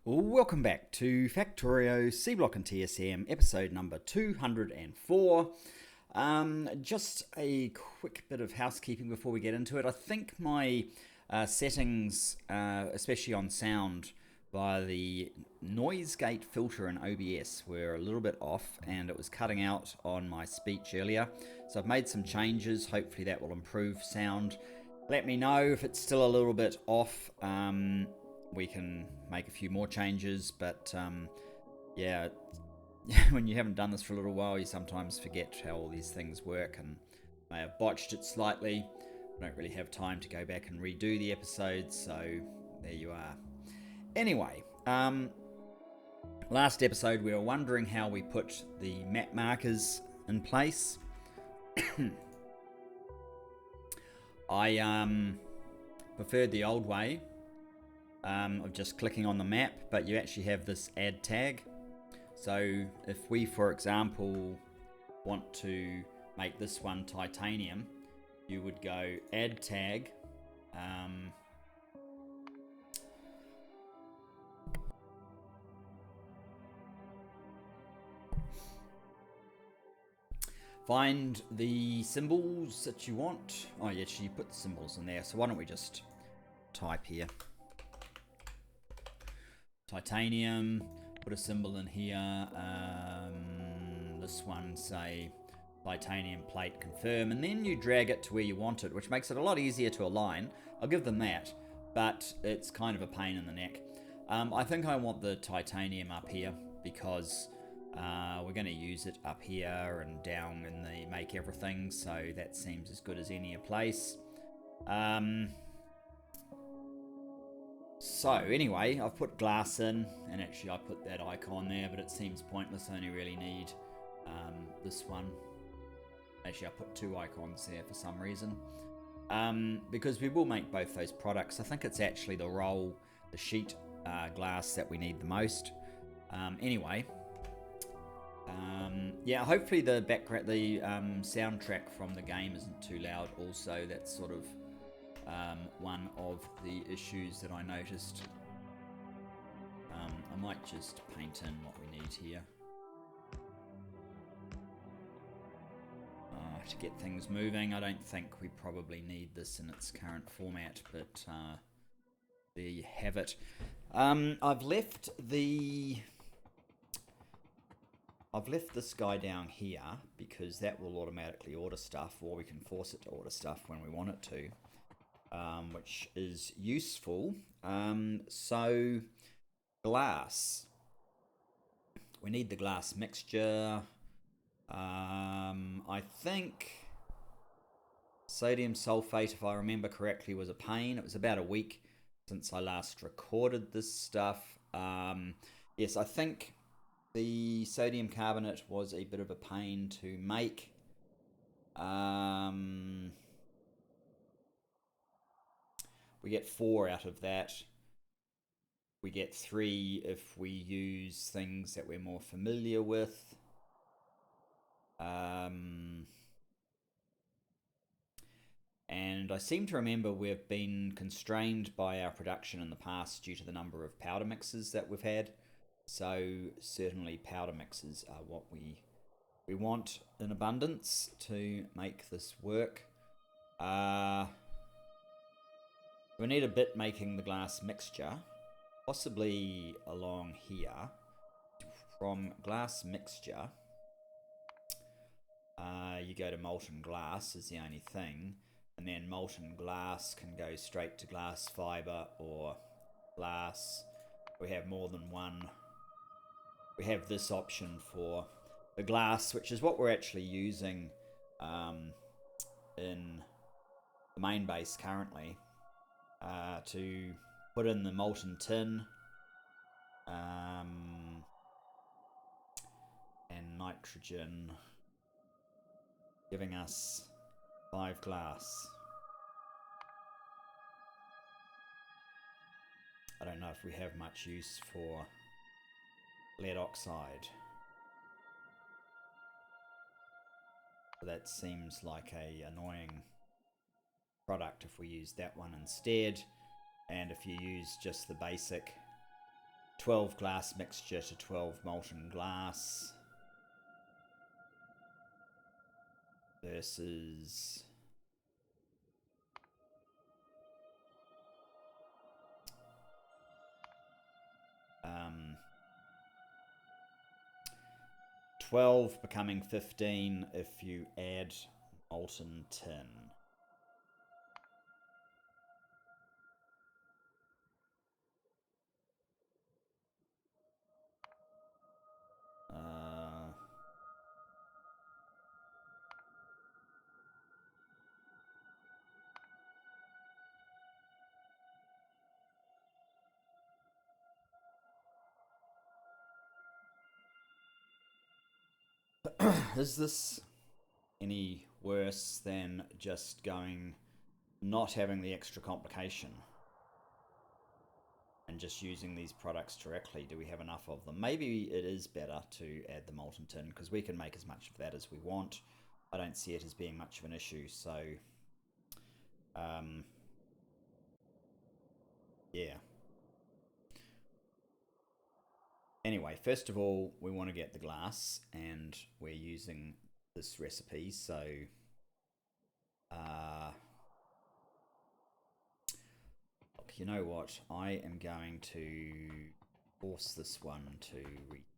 Welcome back to Factorio Seablock and TSM episode number 204. Just a quick bit of housekeeping before we get into it. I think my settings, especially on sound, via the noise gate filter in OBS were a little bit off and it was cutting out on my speech earlier. So I've made some changes. Hopefully that will improve sound. Let me know if it's still a little bit off. We can make a few more changes, but yeah, when you haven't done this for a little while, you sometimes forget how all these things work and may have botched it slightly. I don't really have time to go back and redo the episodes, so there you are. Anyway, last episode we were wondering how we put the map markers in place. I preferred the old way of just clicking on the map, but you actually have this add tag. So if we, for example, want to make this one titanium, you would go add tag, find the symbols that you want. Oh yeah, you put the symbols in there, so why don't we just type here titanium, put a symbol in here, this one, say titanium plate, confirm, and then you drag it to where you want it, which makes it a lot easier to align. I'll give them that, but it's kind of a pain in the neck. I think I want the titanium up here because we're going to use it up here and down in the make everything, so that seems as good as any place. So anyway, I've put glass in, and actually I put that icon there, but it seems pointless. I only really need this one. Actually, I put two icons there for some reason, because we will make both those products. I think it's actually the roll, the sheet glass that we need the most. Anyway, yeah, hopefully the background, the soundtrack from the game isn't too loud. Also, that's sort of one of the issues that I noticed. I might just paint in what we need here to get things moving. I don't think we probably need this in its current format, but there you have it. I've left this guy down here because that will automatically order stuff, or we can force it to order stuff when we want it to. Which is useful. So glass. We need the glass mixture. I think sodium sulfate, if I remember correctly, was a pain. It was about a week since I last recorded this stuff. Yes, I think the sodium carbonate was a bit of a pain to make. We get 4 out of that. We get 3 if we use things that we're more familiar with. And I seem to remember we've been constrained by our production in the past due to the number of powder mixes that we've had. So certainly powder mixes are what we want in abundance to make this work. We need a bit making the glass mixture, possibly along here. From glass mixture, you go to molten glass is the only thing, and then molten glass can go straight to glass fiber or glass. We have more than one. We have this option for the glass, which is what we're actually using in the main base currently. To put in the molten tin and nitrogen, giving us 5 glass. I don't know if we have much use for lead oxide. That seems like a annoying product if we use that one instead, and if you use just the basic 12 glass mixture to 12 molten glass versus 12 becoming 15 if you add molten tin. Is this any worse than just not having the extra complication and just using these products directly? Do we have enough of them? Maybe it is better to add the molten tin because we can make as much of that as we want. I don't see it as being much of an issue, so yeah. Anyway, first of all, we want to get the glass, and we're using this recipe, so look, you know what? I am going to force this one to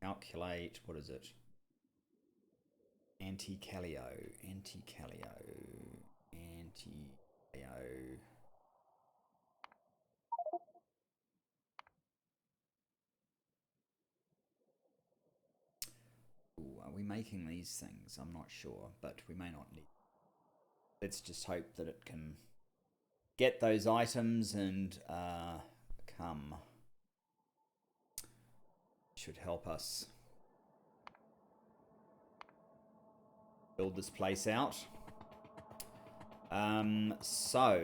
recalculate. What is it? Anti-Calio. Ooh, are we making these things? I'm not sure, but we may not need. Let's just hope that it can get those items and come. Should help us build this place out. So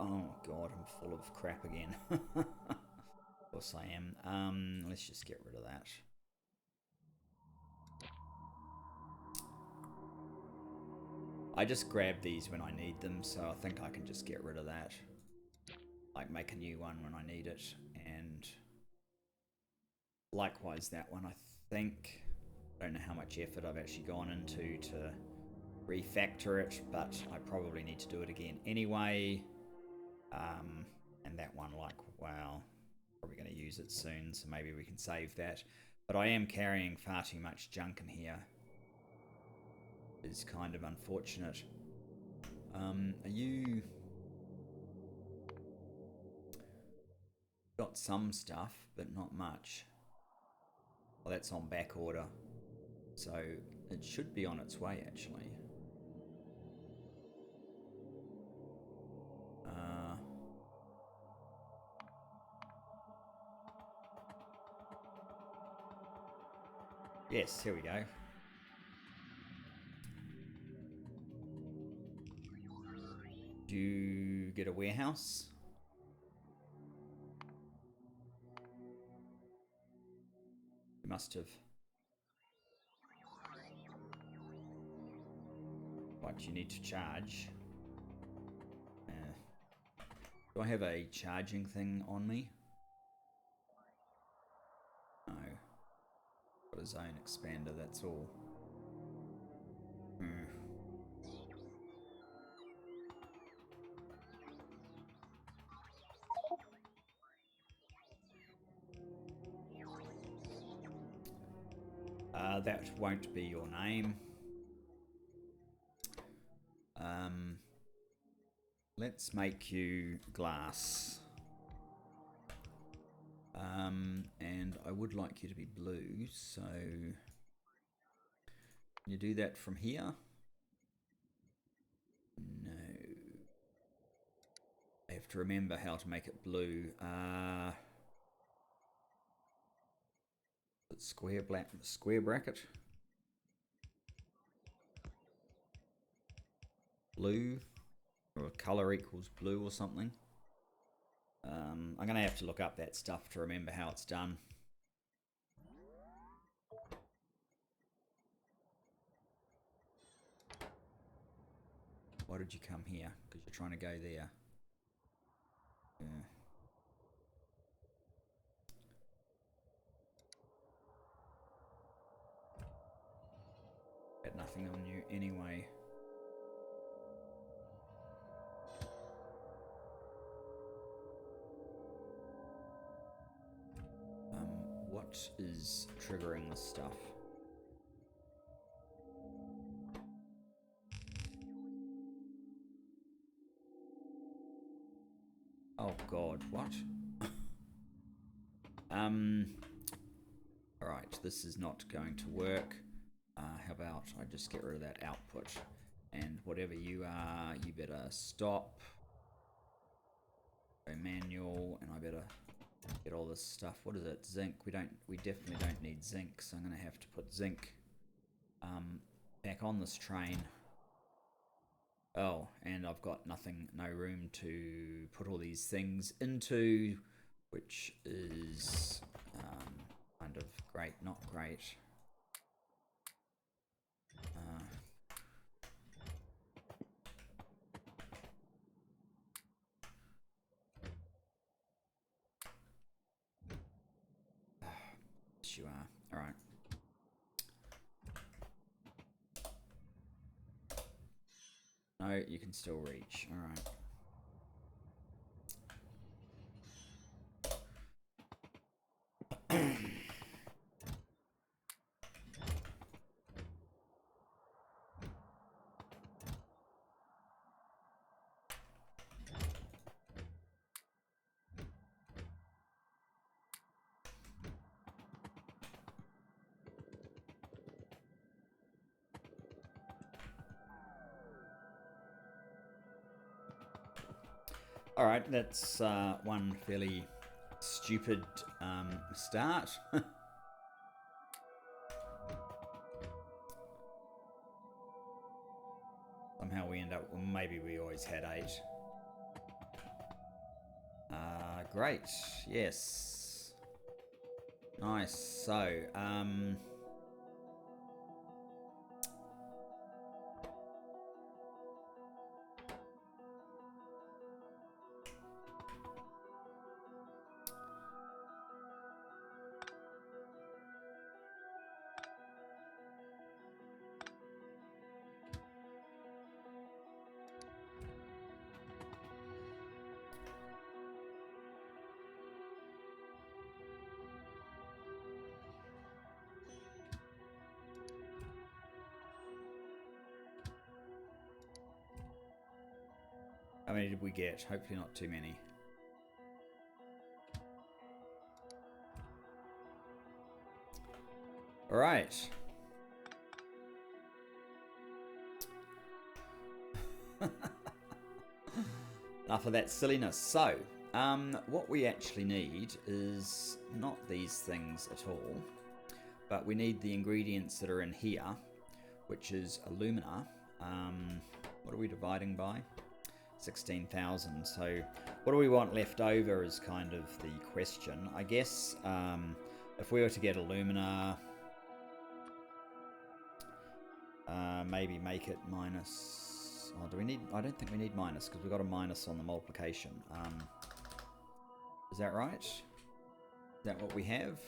oh god, I'm full of crap again. Of course I am. Let's just get rid of that. I just grab these when I need them, so I think I can just get rid of that. Like make a new one when I need it, and likewise that one. I think, I don't know how much effort I've actually gone into to refactor it, but I probably need to do it again anyway. And that one, like, wow, probably going to use it soon, so maybe we can save that. But I am carrying far too much junk in here. It's kind of unfortunate. Are you... Got some stuff, but not much. Well, that's on back order. So it should be on its way, actually. Yes, here we go. Do you get a warehouse? You must have. What, you need to charge? Do I have a charging thing on me? No. Got a zone expander, that's all. That won't be your name. Let's make you glass. And I would like you to be blue, so can you do that from here? No. I have to remember how to make it blue. Square bracket. Blue, or color equals blue or something. I'm going to have to look up that stuff to remember how it's done. Why did you come here? Because you're trying to go there. Yeah. nothing on you anyway. What is triggering this stuff? Oh god, what? Alright, this is not going to work. How about I just get rid of that output? And whatever you are, you better stop. Go manual, and I better get all this stuff. What is it? Zinc. We definitely don't need zinc, so I'm gonna have to put zinc back on this train. Oh, and I've got no room to put all these things into, which is kind of great, not great. Yes, you are. All right. No, you can still reach. All right. All right, that's one fairly stupid start. Somehow we end up, well, maybe we always had 8. Great, yes. Nice, so, how many did we get? Hopefully not too many. All right. Enough of that silliness. So, what we actually need is not these things at all, but we need the ingredients that are in here, which is alumina. What are we dividing by? 16,000. So what do we want left over is kind of the question. I guess if we were to get alumina, maybe make it minus. Oh, do we need? I don't think we need minus because we've got a minus on the multiplication. Is that right? Is that what we have?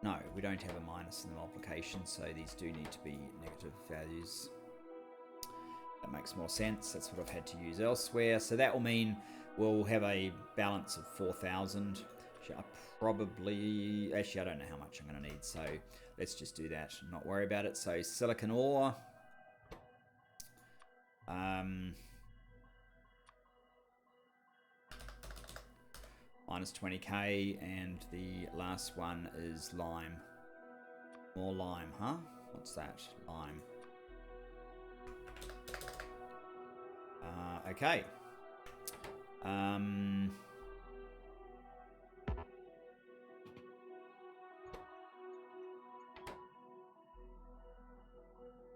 No, we don't have a minus in the multiplication, so these do need to be negative values. That makes more sense. That's what I've had to use elsewhere. So that will mean we'll have a balance of 4,000. Actually, I don't know how much I'm going to need. So let's just do that and not worry about it. So silicon ore. Minus 20k. And the last one is lime. More lime, huh? What's that? Lime. Okay.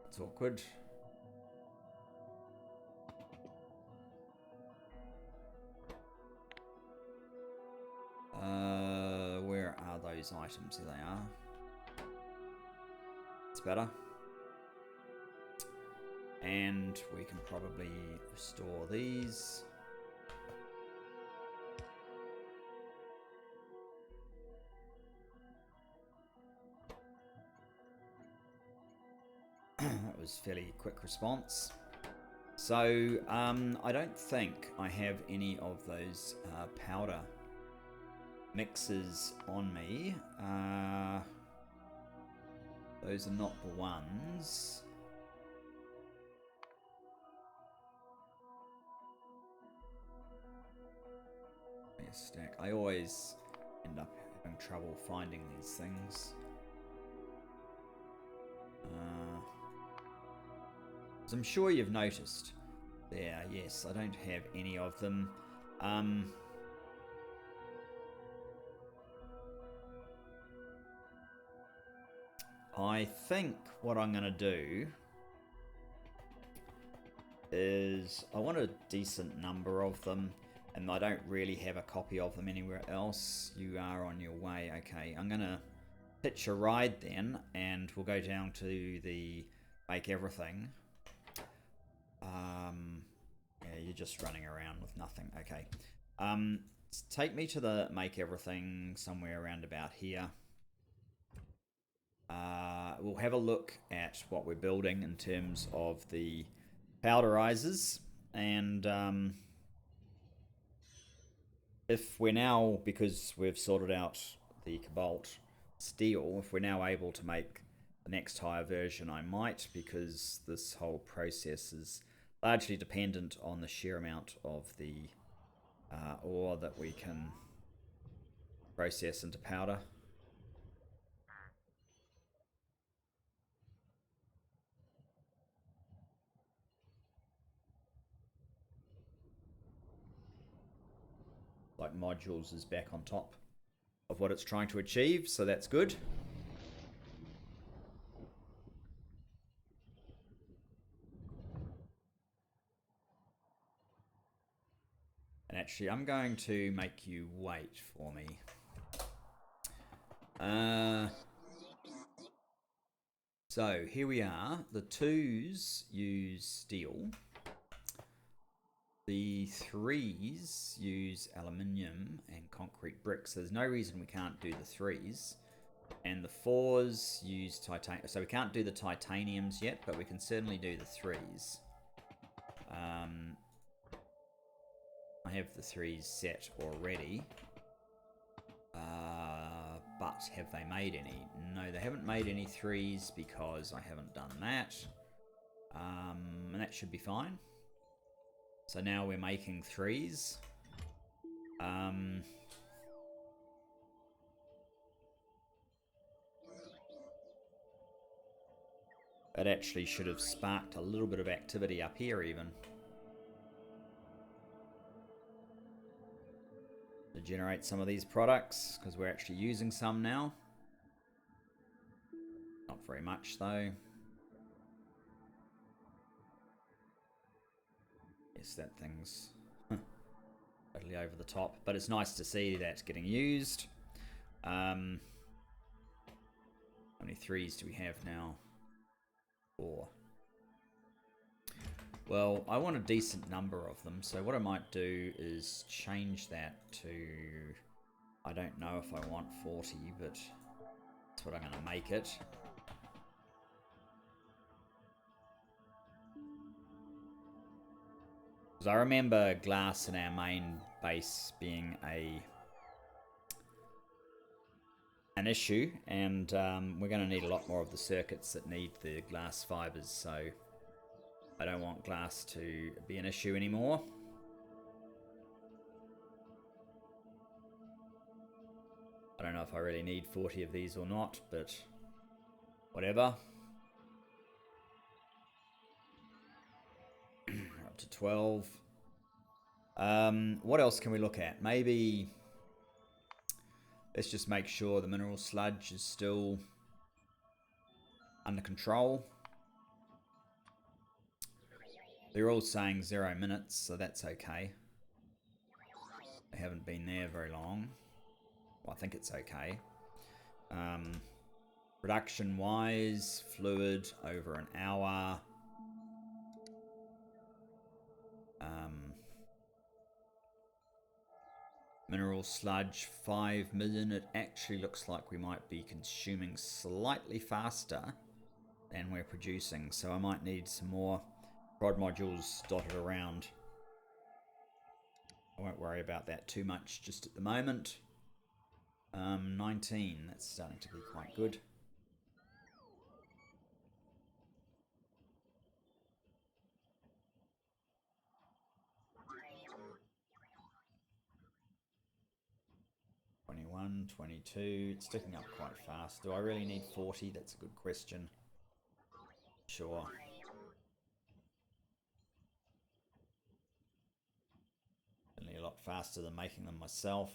It's awkward. Where are those items? There they are. It's better. And we can probably store these. was fairly quick response. So I don't think I have any of those powder mixes on me. Those are not the ones. Stack. I always end up having trouble finding these things. As I'm sure you've noticed. There, yes, I don't have any of them. I think what I'm going to do is I want a decent number of them, and I don't really have a copy of them anywhere else. You are on your way. Okay, I'm going to pitch a ride then, and we'll go down to the Make Everything. Yeah, you're just running around with nothing. Okay. Take me to the Make Everything somewhere around about here. We'll have a look at what we're building in terms of the powderizers, and if we're now, because we've sorted out the cobalt steel, if we're now able to make the next higher version, I might, because this whole process is largely dependent on the sheer amount of the ore that we can process into powder. Like modules is back on top of what it's trying to achieve, so that's good. And actually, I'm going to make you wait for me. So here we are. The 2s use steel. The 3s use aluminium and concrete bricks. So there's no reason we can't do the 3s. And the 4s use titanium. So we can't do the titaniums yet, but we can certainly do the 3s. I have the 3s set already. But have they made any? No, they haven't made any 3s because I haven't done that. And that should be fine. So now we're making 3s. It actually should have sparked a little bit of activity up here even. To generate some of these products, because we're actually using some now. Not very much though. Yes, that thing's totally over the top, but it's nice to see that's getting used. How many 3s do we have now? 4. Well, I want a decent number of them, so what I might do is change that to... I don't know if I want 40, but that's what I'm going to make it. Because I remember glass in our main base being an issue, and we're going to need a lot more of the circuits that need the glass fibers, so I don't want glass to be an issue anymore. I don't know if I really need 40 of these or not, but whatever. Up to 12. What else can we look at? Maybe let's just make sure the mineral sludge is still under control. They're all saying 0 minutes, so that's okay. They haven't been there very long. Well, I think it's okay. Production-wise, fluid over an hour. Mineral sludge 5 million. It actually looks like we might be consuming slightly faster than we're producing, so I might need some more prod modules dotted around. I won't worry about that too much just at the moment. 19, that's starting to be quite good. '21, 22, it's ticking up quite fast. Do I really need 40? That's a good question. Sure. Certainly a lot faster than making them myself.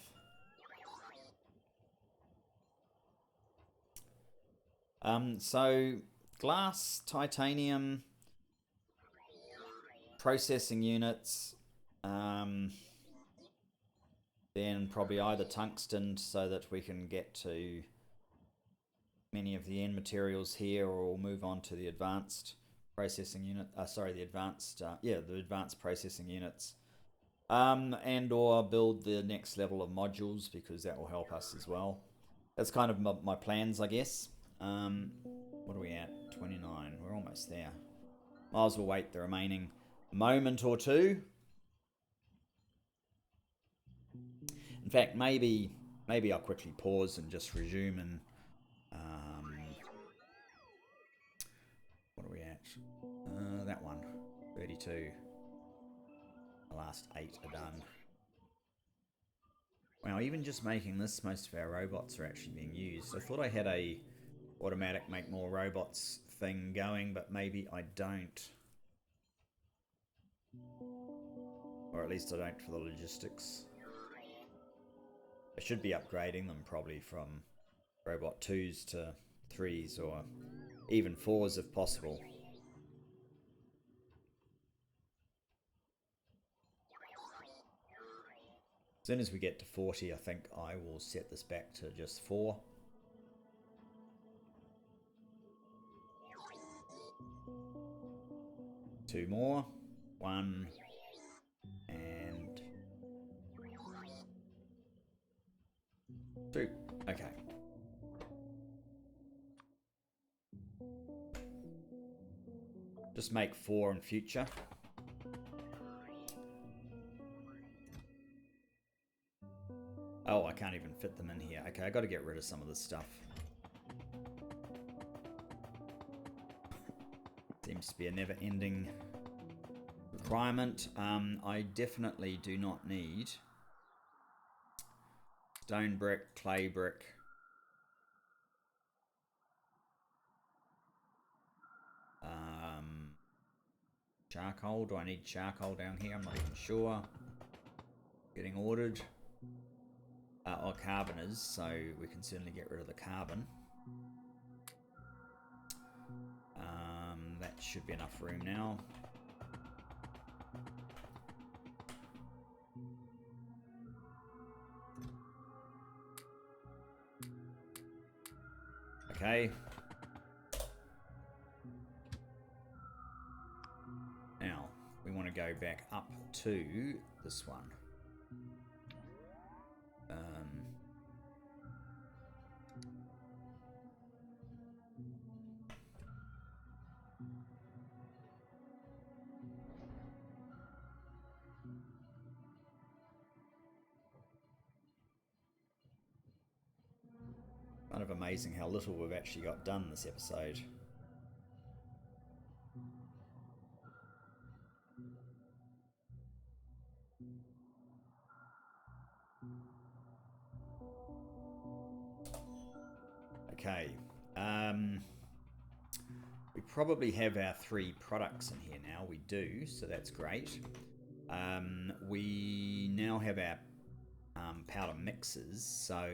So glass, titanium, processing units, then probably either tungsten so that we can get to many of the end materials here, or we'll move on to the advanced processing unit. The advanced processing units, and or build the next level of modules, because that will help us as well. That's kind of my plans, I guess. What are we at? 29. We're almost there. Might as well wait the remaining moment or two. In fact, maybe I'll quickly pause and just resume. And what are we at? That one. 32. The last 8 are done. Wow, even just making this, most of our robots are actually being used. I thought I had a automatic make more robots thing going, but maybe I don't. Or at least I don't for the logistics. I should be upgrading them probably from robot 2s to 3s, or even 4s if possible. As soon as we get to 40, I think I will set this back to just 4. Two more. 1 and 2. Okay. Just make 4 in future. Oh, I can't even fit them in here. Okay, I got to get rid of some of this stuff. Seems to be a never-ending requirement. I definitely do not need stone brick, clay brick, charcoal. Do I need charcoal down here? I'm not even sure. Getting ordered. Or carboners, so we can certainly get rid of the carbon. That should be enough room now. Okay. Now, we want to go back up to this one. Kind of amazing how little we've actually got done this episode. Okay. We probably have our 3 products in here now. We do, so that's great. We now have our powder mixers, so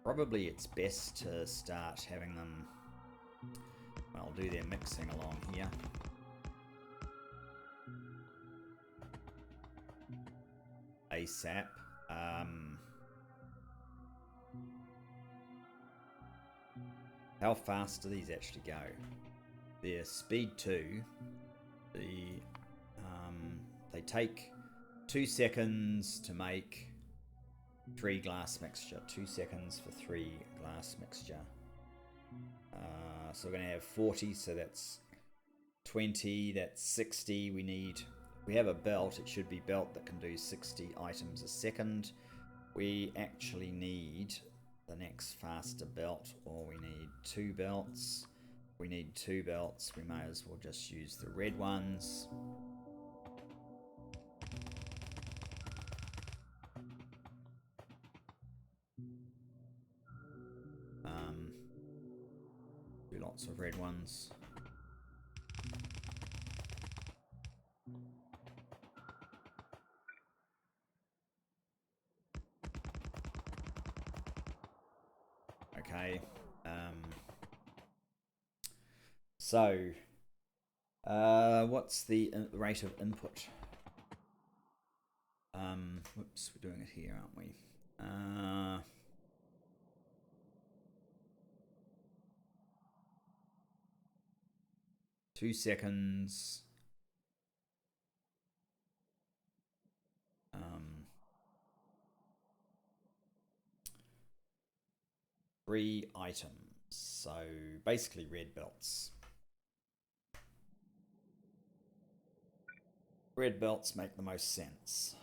probably it's best to start having them, well, do their mixing along here. ASAP. How fast do these actually go? They're speed 2. They take 2 seconds to make 3 glass mixture. 2 seconds for 3 glass mixture. So we're going to have 40, so that's 20, that's 60. We have a belt, it should be belt that can do 60 items a second. We actually need the next faster belt, or we need 2 belts. We need 2 belts, we may as well just use the red ones. Do lots of red ones. Okay. So, what's the rate of input? Whoops, we're doing it here, aren't we? 2 seconds. 3 items. So basically red belts. Red belts make the most sense.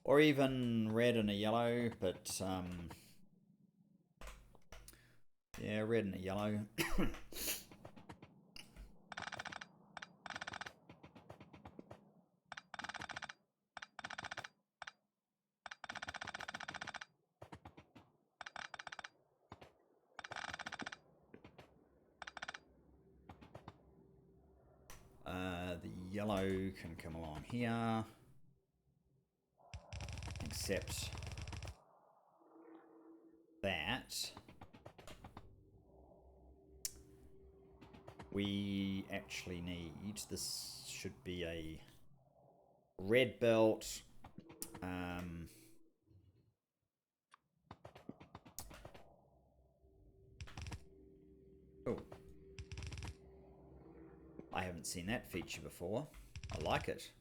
Or even red and a yellow, but yeah, red and a yellow. The yellow can come along here, except that we actually need, this should be a red belt. Oh, I haven't seen that feature before. I like it.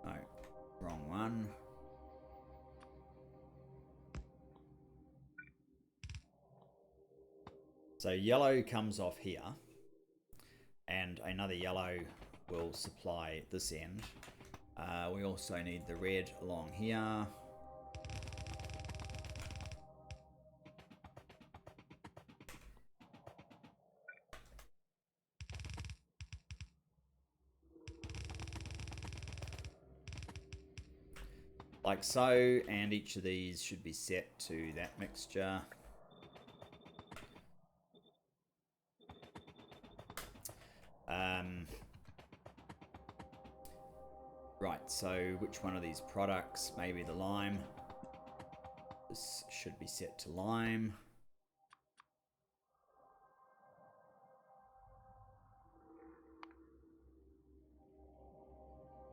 No, wrong one. So yellow comes off here, and another yellow will supply this end. We also need the red along here. Like so, and each of these should be set to that mixture. Right, so which one of these products? Maybe the lime. This should be set to lime.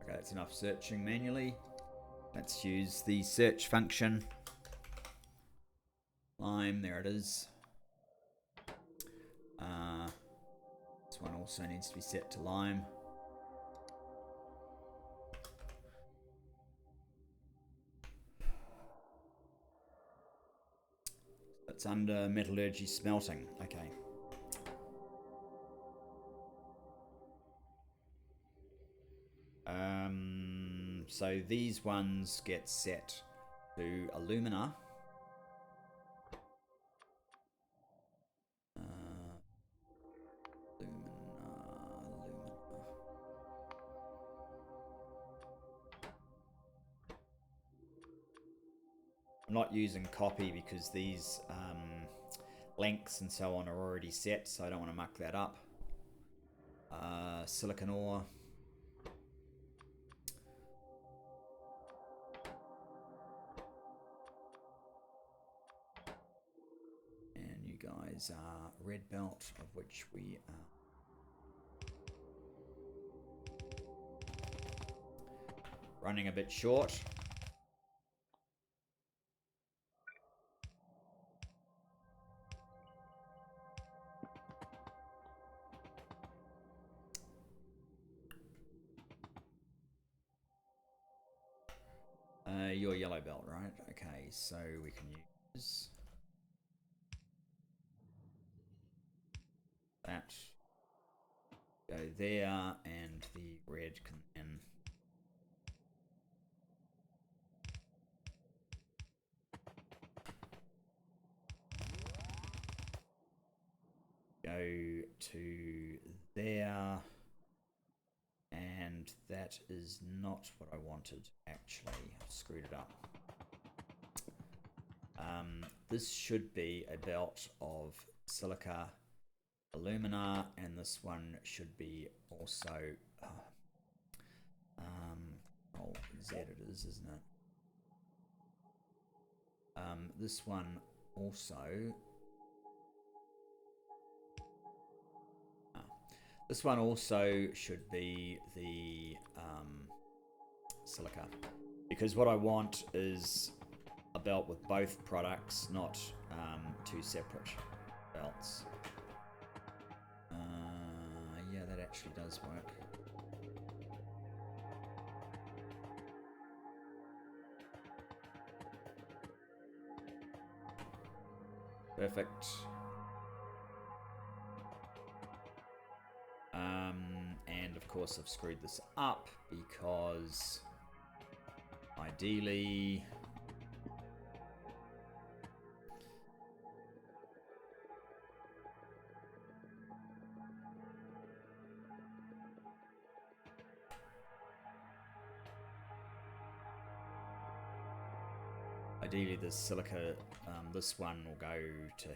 Okay, that's enough searching manually. Let's use the search function. Lime, there it is. This one also needs to be set to lime. It's under metallurgy smelting. Okay. So these ones get set to alumina. I'm not using copy because these lengths and so on are already set, so I don't want to muck that up. Silicon ore. And you guys are red belt, of which we are. running a bit short. Your yellow belt, right? Okay, so we can use that. Go there, and the red can then go to there. And that is not what I wanted, actually. I've screwed it up. This should be a belt of silica alumina, and this one should be also Z it is, isn't it? This one also should be the silica, because what I want is a belt with both products, not two separate belts. Yeah, that actually does work. Perfect. And of course I've screwed this up because ideally the silica, this one will go to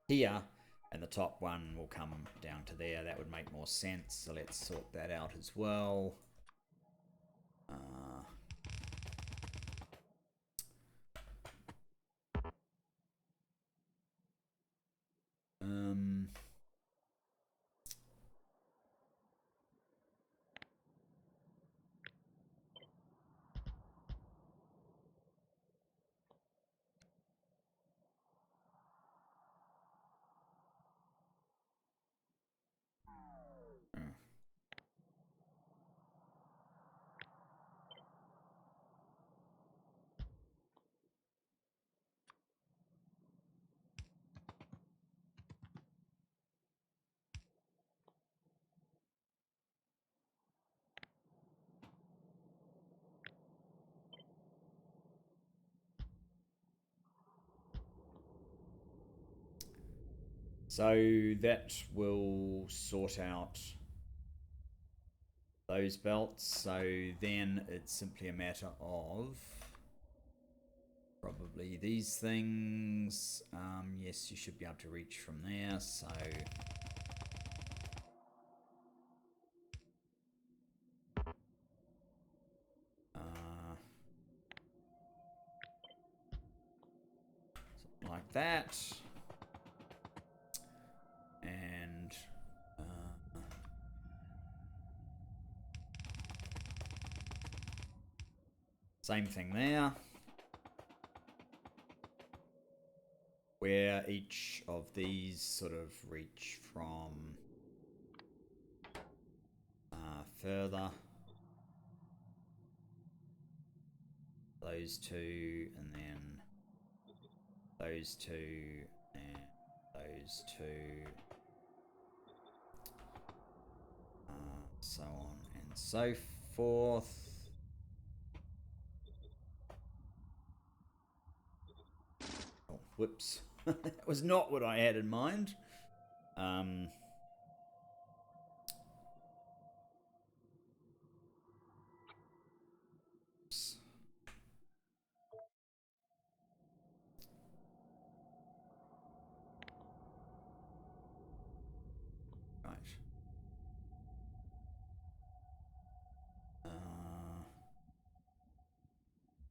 here, and the top one will come down to there. That would make more sense, so let's sort that out as well. So that will sort out those belts. So then it's simply a matter of probably these things. Yes, you should be able to reach from there. So something like that. And same thing there, where each of these sort of reach from further. Those two, and then those two, and those two, so on and so forth. Oh, whoops. That was not what I had in mind. Right.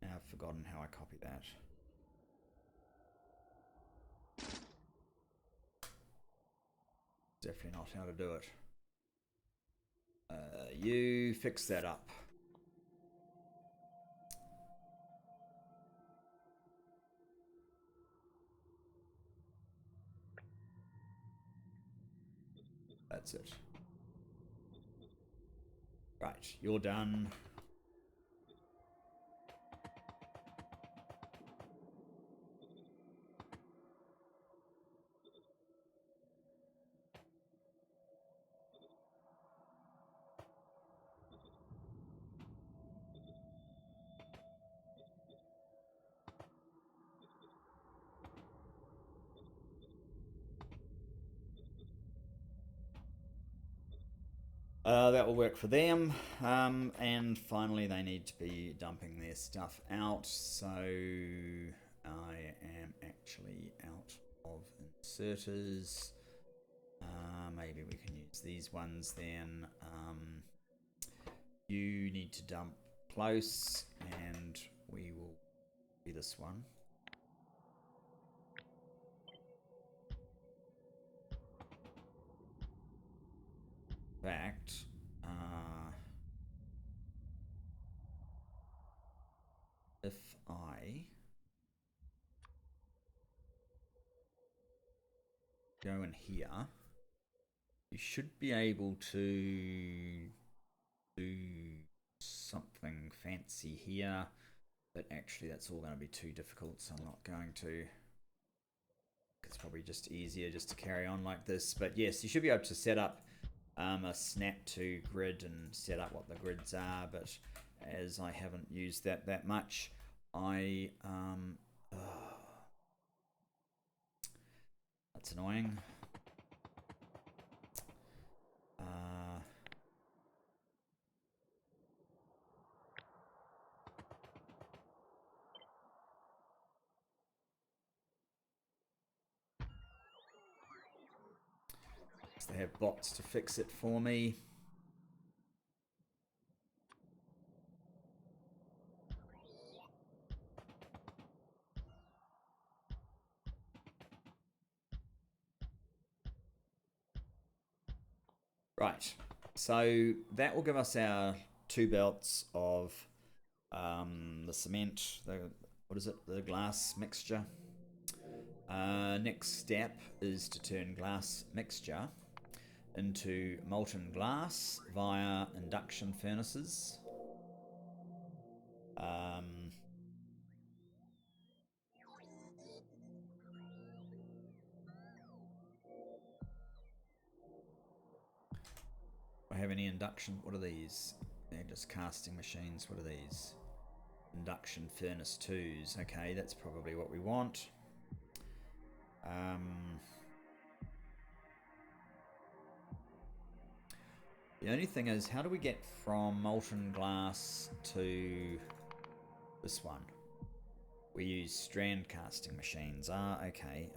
Now I've forgotten how I copy that. Definitely not how to do it. You fix that up. That's it. Right, you're done. That will work for them. And finally, they need to be dumping their stuff out. So I am actually out of inserters. Maybe we can use these ones then. You need to dump close, and we will do this one. In fact, if I go in here, you should be able to do something fancy here, but actually that's all going to be too difficult, so I'm not going to. It's probably just easier just to carry on like this. But yes, you should be able to set up a snap to grid and set up what the grids are, but as I haven't used that much, that's annoying. They have bots to fix it for me. Right, so that will give us our 2 belts of the cement, the glass mixture. Next step is to turn glass mixture into molten glass via induction furnaces. Do I have any induction? What are these? They're just casting machines. What are these? Induction furnace 2s. Okay, that's probably what we want. The only thing is, how do we get from molten glass to this one? We use strand casting machines. Okay.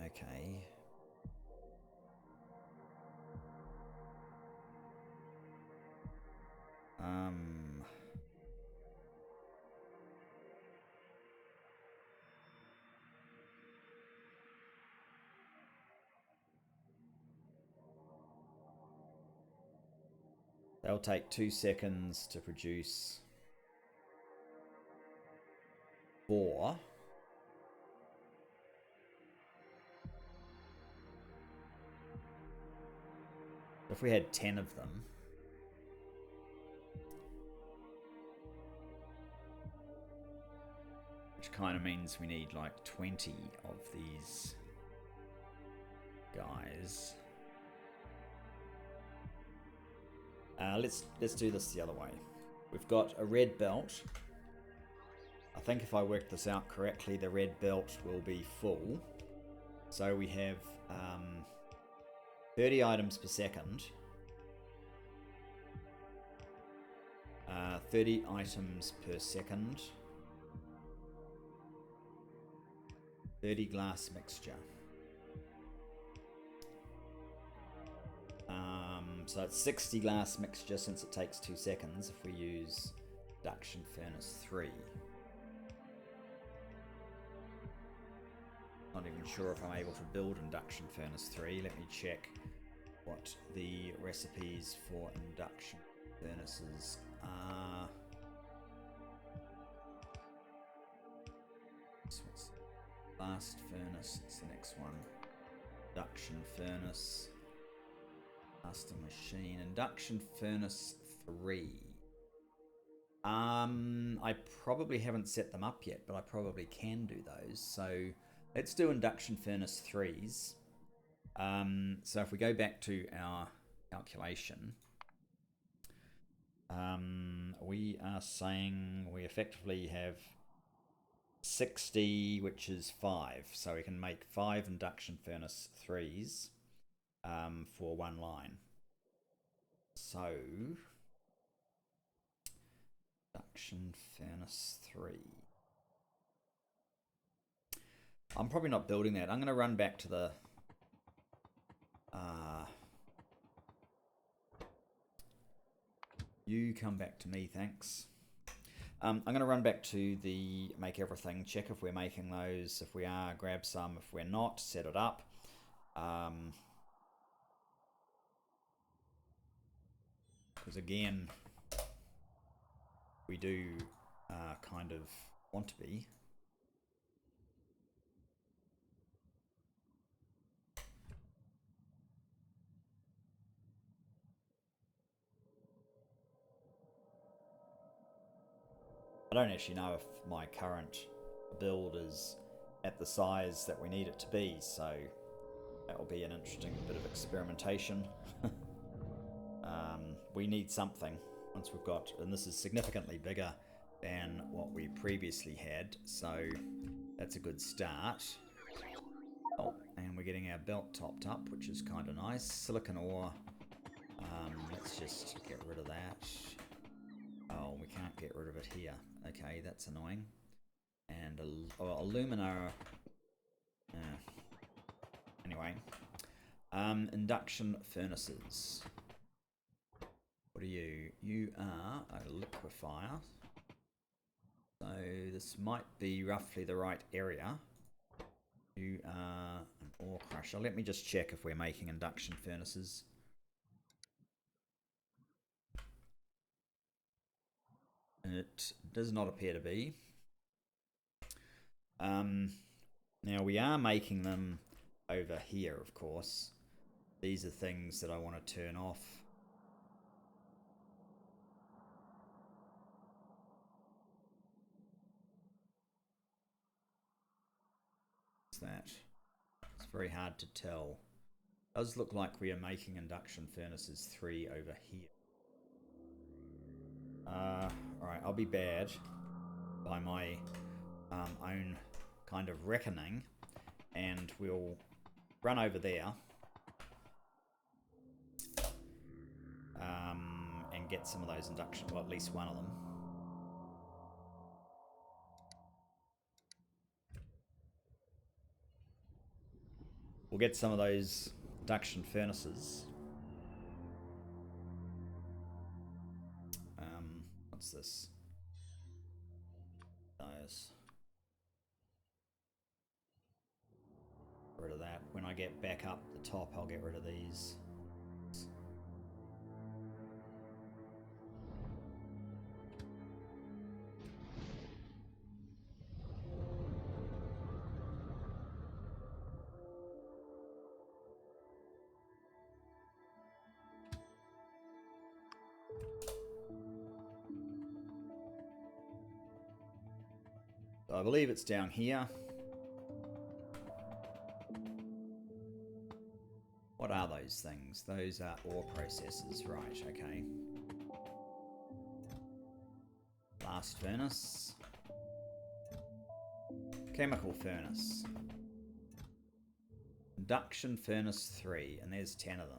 They'll take 2 seconds to produce 4. If we had 10 of them, which kind of means we need like 20 of these guys. Let's do this the other way. We've got a red belt. I think if I work this out correctly, the red belt will be full. So we have 30 items per second. 30 items per second. 30 glass mixture. So it's 60 glass mixture since it takes 2 seconds if we use induction furnace 3. Not even sure if I'm able to build induction furnace 3. Let me check what the recipes for induction furnaces are. So what's the last furnace? It's the next one. Induction furnace. Casting machine, induction furnace 3. I probably haven't set them up yet, but I probably can do those. So let's do induction furnace 3s. So if we go back to our calculation, we are saying we effectively have 60, which is 5. So we can make 5 induction furnace 3s for one line. So induction furnace 3. I'm probably not building that. I'm going to run back to the you come back to me, thanks. I'm going to run back to the make everything, check if we're making those. If we are, grab some. If we're not, set it up. Because again, we do kind of want to be. I don't actually know if my current build is at the size that we need it to be, so that will be an interesting bit of experimentation. We need something once we've got, and this is significantly bigger than what we previously had, so that's a good start. Oh, and we're getting our belt topped up, which is kind of nice. Silicon ore, let's just get rid of that. Oh, we can't get rid of it here. Okay, that's annoying. And alumina. Anyway, induction furnaces. What are you? You are a liquefier. So this might be roughly the right area. You are an ore crusher. Let me just check if we're making induction furnaces. It does not appear to be. Now we are making them over here, of course. These are things that I want to turn off. What's that? It's very hard to tell. It does look like we are making induction furnaces 3 over here. Alright, I'll be bad by my own kind of reckoning, and we'll run over there and get some of those induction, well, at least one of them. We'll get some of those induction furnaces. What's this? Those. Get rid of that. When I get back up the top, I'll get rid of these. So I believe it's down here. What are those things? Those are ore processors, right, okay. Blast furnace. Chemical furnace. Induction furnace 3, and there's 10 of them.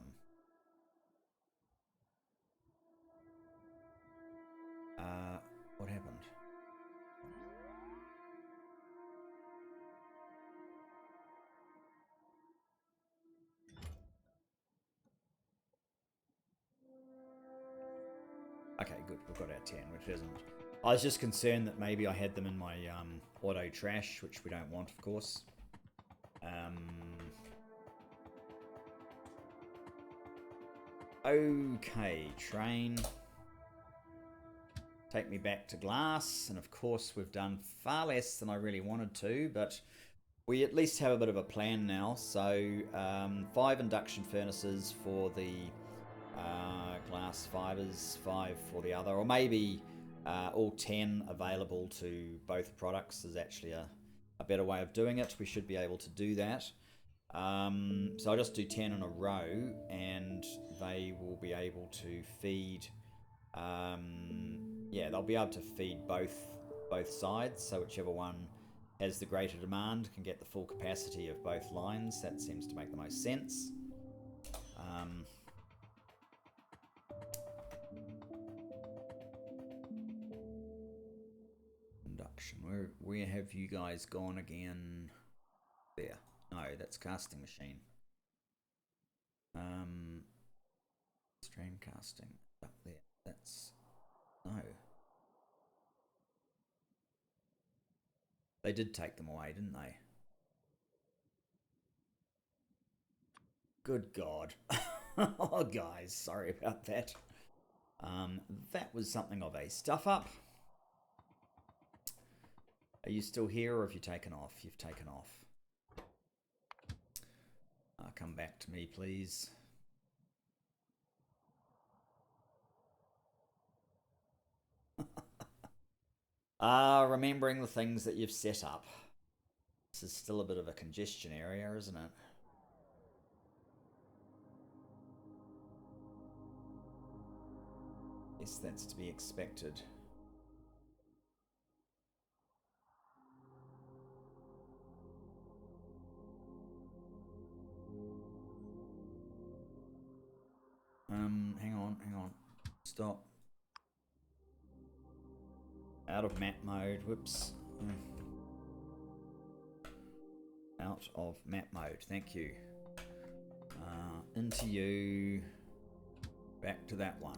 What happened? Okay, good. We've got our 10, which isn't. I was just concerned that maybe I had them in my auto trash, which we don't want, of course. Okay, train. Take me back to glass, and of course we've done far less than I really wanted to, but we at least have a bit of a plan now. So 5 induction furnaces for the glass fibers, 5 for the other, or maybe all 10 available to both products is actually a better way of doing it. We should be able to do that. So I'll just do 10 in a row, and they will be able to feed. Yeah, they'll be able to feed both sides. So whichever one has the greater demand can get the full capacity of both lines. That seems to make the most sense. Induction. Where have you guys gone again? There. No, that's casting machine. Stream casting up there. That's no. They did take them away, didn't they? Good God. Oh, guys, sorry about that. That was something of a stuff up. Are you still here, or have you taken off? You've taken off. Come back to me, please. Remembering the things that you've set up. This is still a bit of a congestion area, isn't it? Yes, that's to be expected. Hang on. Stop. Out of map mode. Whoops. Out of map mode. Thank you. Into you. Back to that one.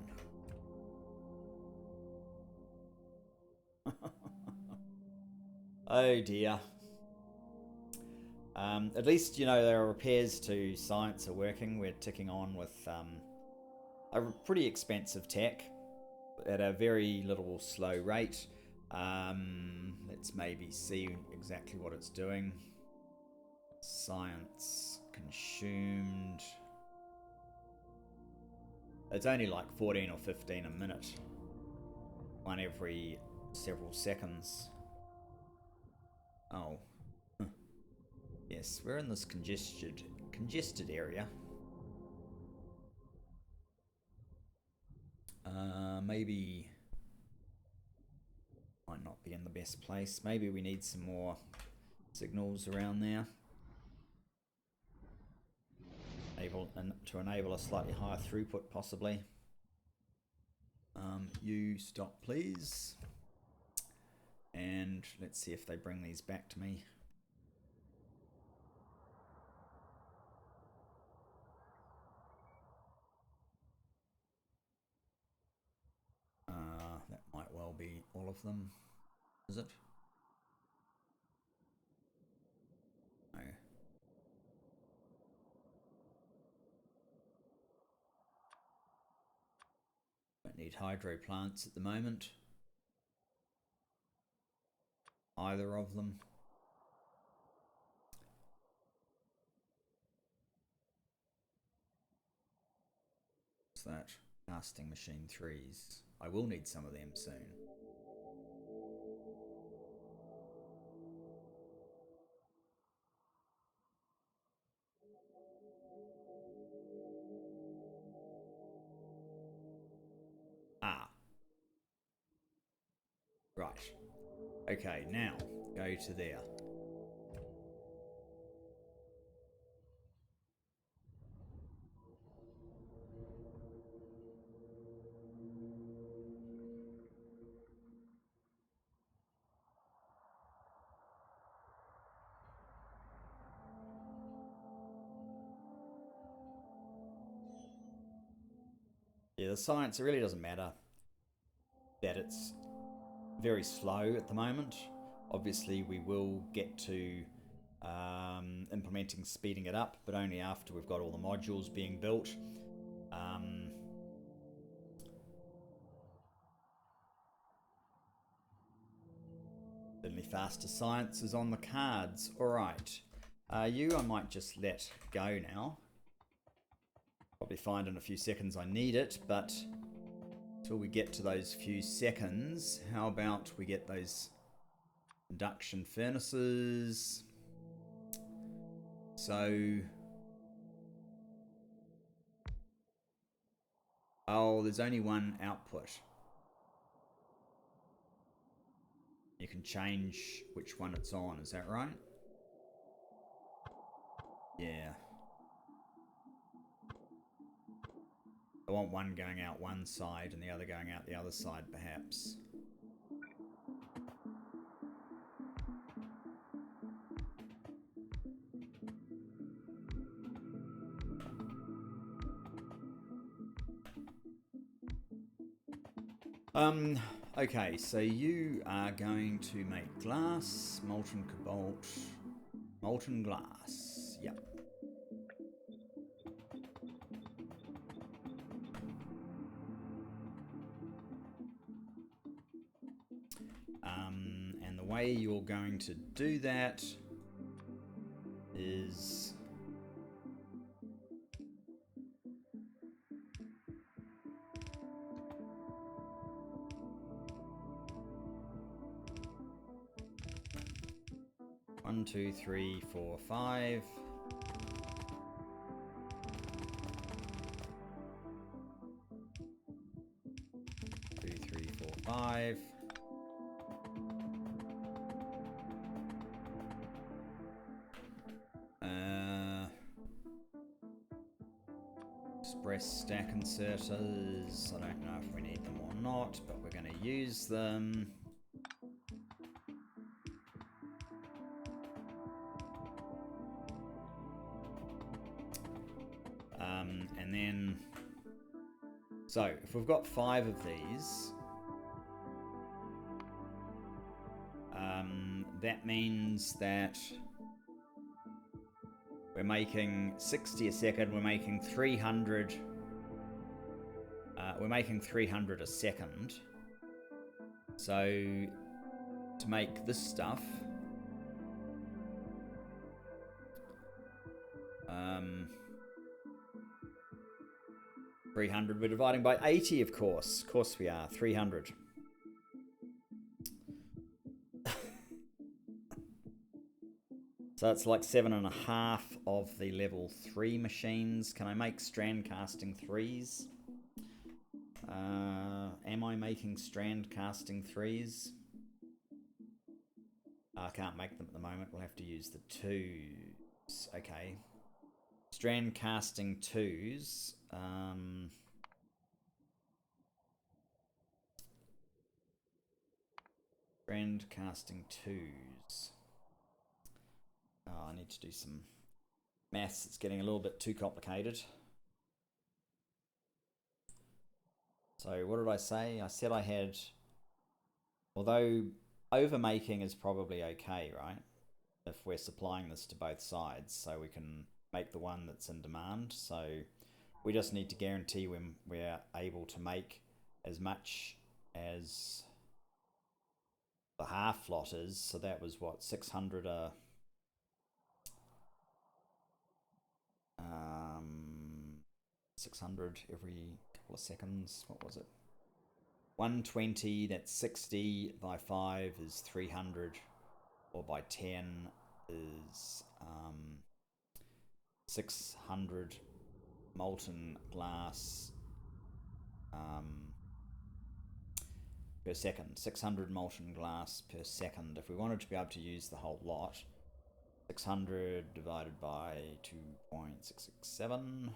Oh dear. At least, you know, there are repairs to science are working. We're ticking on with a pretty expensive tech at a very little slow rate. Let's maybe see exactly what it's doing. Science consumed. It's only like 14 or 15 a minute. One every several seconds. Oh. Yes, we're in this congested area. Maybe might not be in the best place. Maybe we need some more signals around there. To enable a slightly higher throughput, possibly. You stop, please. And let's see if they bring these back to me. That might well be all of them. Is it? No. Don't need hydro plants at the moment. Either of them. What's that? Casting machine 3s. I will need some of them soon. Right. Okay, now go to there. Yeah, the science, it really doesn't matter that it's very slow at the moment. Obviously, we will get to implementing speeding it up, but only after we've got all the modules being built. Certainly faster science is on the cards. All right. I might just let go now. Probably find in a few seconds I need it, but until we get to those few seconds, how about we get those induction furnaces? So, oh, there's only one output. You can change which one it's on, is that right? Yeah. I want one going out one side and the other going out the other side, perhaps. Okay, so you are going to make glass, molten cobalt, molten glass. Yep. And the way you're going to do that is one, two, three, four, five. Two, three, four, five. Express stack inserters. I don't know if we need them or not, but we're going to use them. And then, so if we've got 5 of these, that means that we're making 60 a second, we're making 300, we're making 300 a second. So to make this stuff, 300, we're dividing by 80, of course. Of course we are, 300. So it's like 7.5 of the level 3 machines. Can I make strand casting 3s? Am I making strand casting 3s? I can't make them at the moment. We'll have to use the 2s. Okay. Strand casting 2s. Strand casting 2s. Oh, I need to do some maths. It's getting a little bit too complicated. So what did I say? I said I had, although overmaking is probably okay, right? If we're supplying this to both sides, so we can make the one that's in demand. So we just need to guarantee when we're able to make as much as the half lot is. So that was what, 600 600 every couple of seconds. What was it? 120, that's 60 by 5 is 300, or by 10 is 600 molten glass per second. 600 molten glass per second. If we wanted to be able to use the whole lot, 600 divided by 2.667.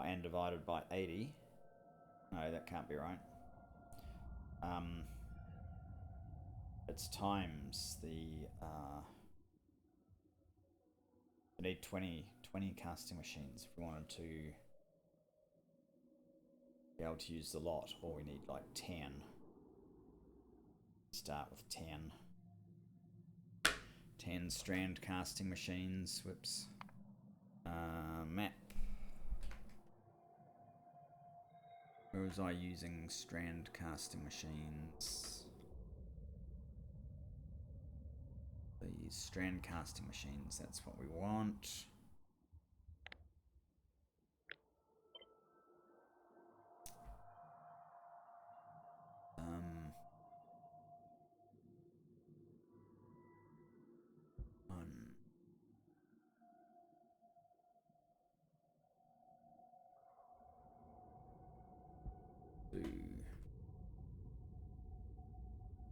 And divided by 80. No, that can't be right. It's times the we need 20 casting machines if we wanted to be able to use the lot, or we need like 10. Start with 10 strand casting machines. Whoops. Map. Or was I using strand casting machines? These strand casting machines, that's what we want.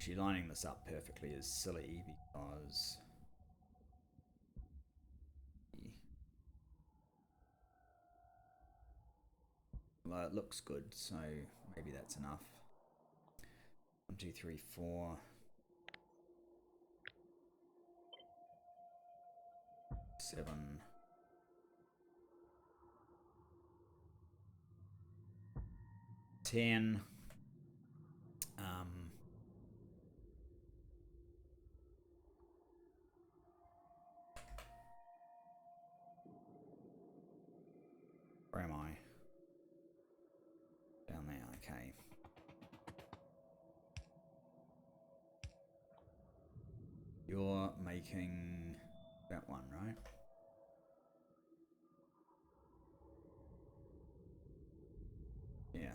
Actually, lining this up perfectly is silly because well, it looks good, so maybe that's enough. 1, 2, 3, 4. 7. 10. Where am I? Down there, okay. You're making that one, right? Yeah.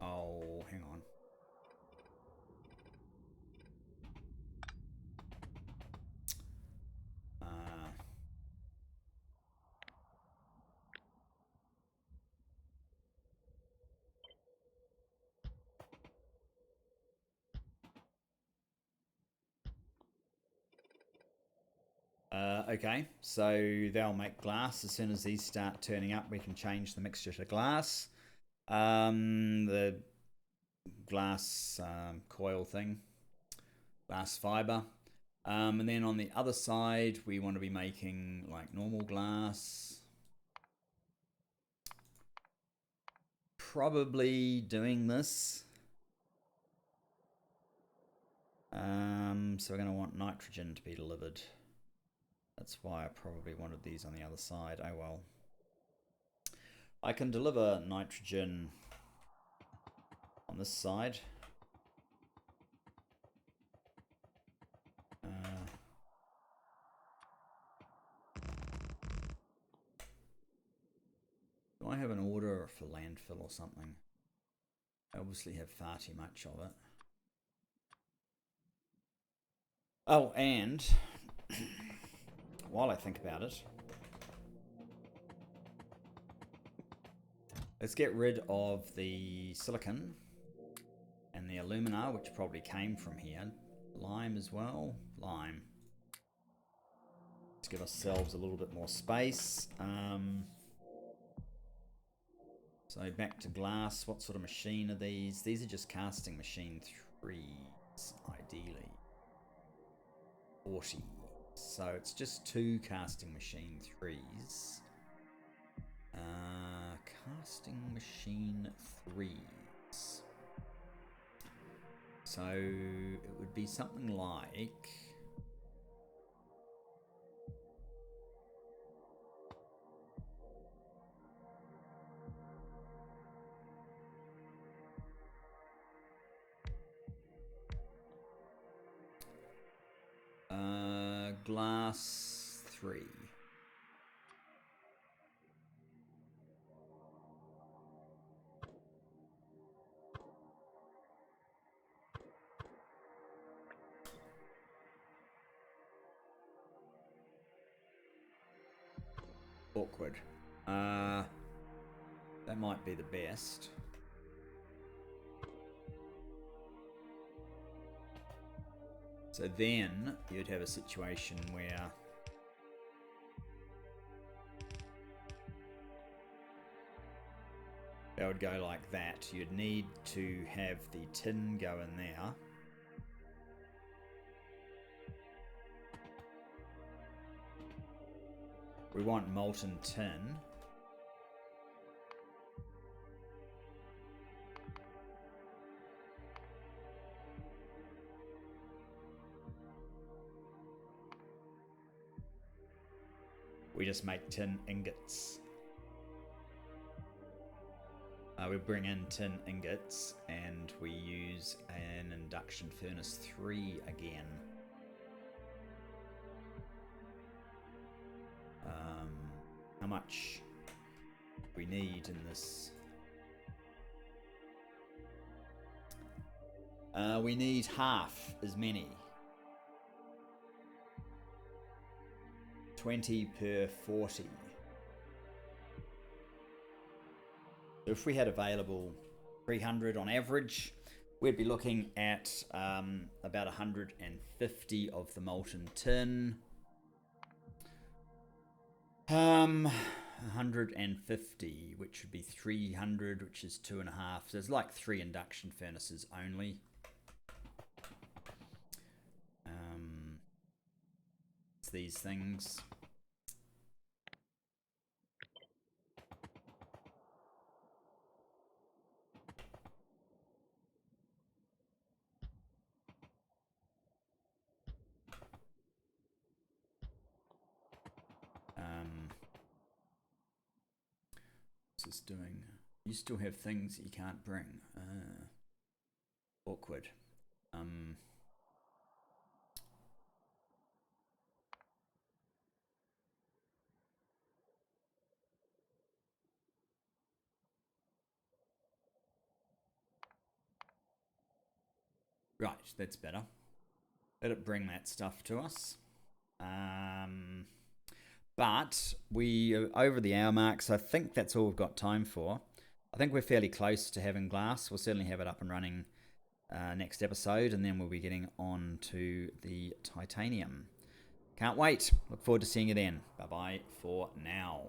Oh, hang on. Okay, so they'll make glass. As soon as these start turning up, we can change the mixture to glass. The glass coil thing, glass fiber. And then on the other side, we want to be making like normal glass. Probably doing this. So we're going to want nitrogen to be delivered. That's why I probably wanted these on the other side. Oh well. I can deliver nitrogen on this side. Do I have an order for landfill or something? I obviously have far too much of it. Oh, and while I think about it, let's get rid of the silicon and the alumina, which probably came from here. Lime as well. Lime. Let's give ourselves a little bit more space. So back to glass. What sort of machine are these? These are just casting machine 3s, ideally. 40. So it's just 2 casting machine 3s. Casting machine 3s. So it would be something like... glass 3. Awkward. That might be the best. So then you'd have a situation where that would go like that. You'd need to have the tin go in there. We want molten tin. We just make tin ingots. We bring in tin ingots and we use an induction furnace 3 again. How much we need in this? We need half as many. 20 per 40. So if we had available 300 on average, we'd be looking at about 150 of the molten tin. 150, which would be 300, which is 2.5. So there's like 3 induction furnaces only. It's these things. What's this doing? You still have things that you can't bring. Awkward. Right, that's better. Let it bring that stuff to us. But we are over the hour mark, so I think that's all we've got time for. I think we're fairly close to having glass. We'll certainly have it up and running next episode, and then we'll be getting on to the titanium. Can't wait. Look forward to seeing you then. Bye-bye for now.